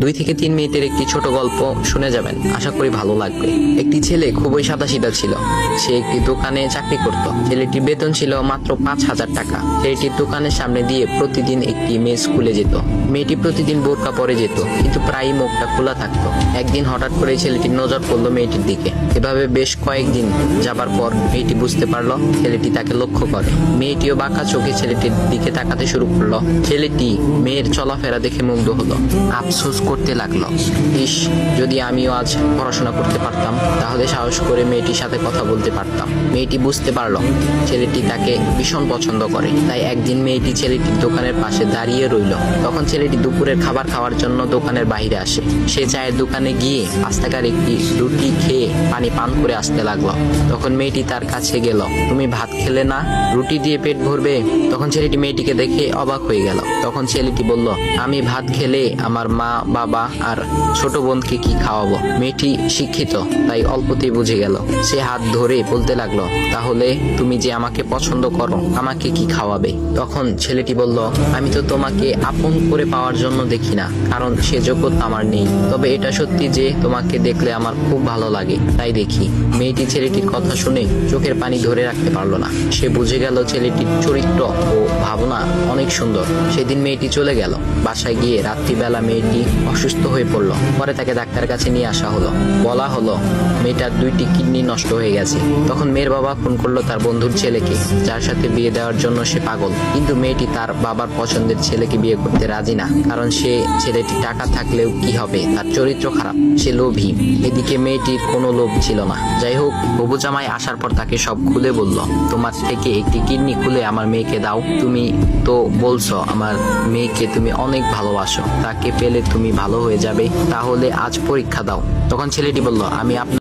2 থেকে 3 মিনিটের একটি ছোট গল্প শুনে যাবেন, আশা করি ভালো লাগবে। একটি ছেলে খুবই সাদাসিধা ছিল। সে একটি দোকানে চাকরি করত। ছেলেটির বেতন ছিল মাত্র 5,000 টাকা। ছেলেটির দোকানের সামনে দিয়ে প্রতিদিন একটি মেয়ে স্কুলে যেত। মেয়েটি প্রতিদিন বোরকা পরে যেত, কিন্তু প্রায়ই মুখটা খোলা থাকতো। একদিন হঠাৎ করে ছেলেটির নজর পড়লো মেয়েটির দিকে। এভাবে বেশ কয়েকদিন যাবার পর মেয়েটি বুঝতে পারলো ছেলেটি তাকে লক্ষ্য করে। মেয়েটিও বাঁকা চোখে ছেলেটির দিকে তাকাতে শুরু করলো। ছেলেটি মেয়ের চলাফেরা দেখে মুগ্ধ হলো। আফসোস করতে লাগলো, ইস, যদি আমিও আজ পড়াশোনা করতে পারতাম, তাহলে সাহস করে মেয়েটির সাথে কথা বলতে পারতাম। মেয়েটি বুঝতে পারলো ছেলেটি তাকে ভীষণ পছন্দ করে। তাই একদিন মেয়েটি ছেলেটির দোকানের পাশে দাঁড়িয়ে রইল। তখন ছেলেটি দুপুরের খাবার খাওয়ার জন্য দোকানের বাইরে আসে। সে চায়ের দোকানে গিয়ে 5 টাকার একটি রুটি খেয়ে পানি পান করে আসতে লাগলো। তখন মেয়েটি তার কাছে গেল। তুমি ভাত খেলে না, রুটি দিয়ে পেট ভরবে? তখন ছেলেটি মেয়েটিকে দেখে অবাক হয়ে গেল। তখন ছেলেটি বলল, আমি ভাত খেলে আমার মা, বাবা আর ছোট বোনকে কি খাওয়াবো? মেয়েটি শিক্ষিত, তাই অল্পতেই বুঝে গেল। সে হাত ধরে বলতে লাগলো, তাহলে তুমি যে আমাকে পছন্দ করো, আমাকে কি খাওয়াবে? তখন ছেলেটি বলল, আমি তো তোমাকে আপন করে পাওয়ার জন্য দেখি না, কারণ সে যোগ্যতা আমার নেই। তবে এটা সত্যি যে তোমাকে দেখলে আমার খুব ভালো লাগে, তাই দেখি। মেয়েটি ছেলেটির কথা শুনে চোখের পানি ধরে রাখতে পারলো না। সে বুঝে গেল ছেলেটির চরিত্র ও ভাবনা অনেক সুন্দর। সেদিন মেয়েটি চলে গেল। বাসায় গিয়ে রাত্রিবেলা মেয়েটি অসুস্থ হয়ে পড়লো। পরে তাকে ডাক্তারের কাছে নিয়ে আসা হলো। বলা হলো মেয়েটার 2টি কিডনি নষ্ট হয়ে গেছে। তখন মেয়ের বাবা ফোন করলো তার বন্ধুর ছেলেকে, যার সাথে বিয়ে দেওয়ার জন্য সে পাগল। কিন্তু মেয়েটি তার বাবার পছন্দের ছেলেকে বিয়ে করতে রাজি না, কারণ সে ছেলেটি টাকা থাকলেও কি হবে, তার চরিত্র খারাপ, সে লোভী। এদিকে মেয়েটির কোনো লোভ ছিল না। যাই হোক, হবু জামাই আসার পর তাকে সব খুলে বলল, তোমার থেকে একটি কিডনি খুলে আমার মেয়েকে দাও। তুমি তো বলছো আমার মেয়েকে তুমি অনেক ভালোবাসো, তাকে পেলে তুমি ভালো হয়ে যাবে, তাহলে আজ পরীক্ষা দাও। তখন ছেলেটি বলল, আমি আপনার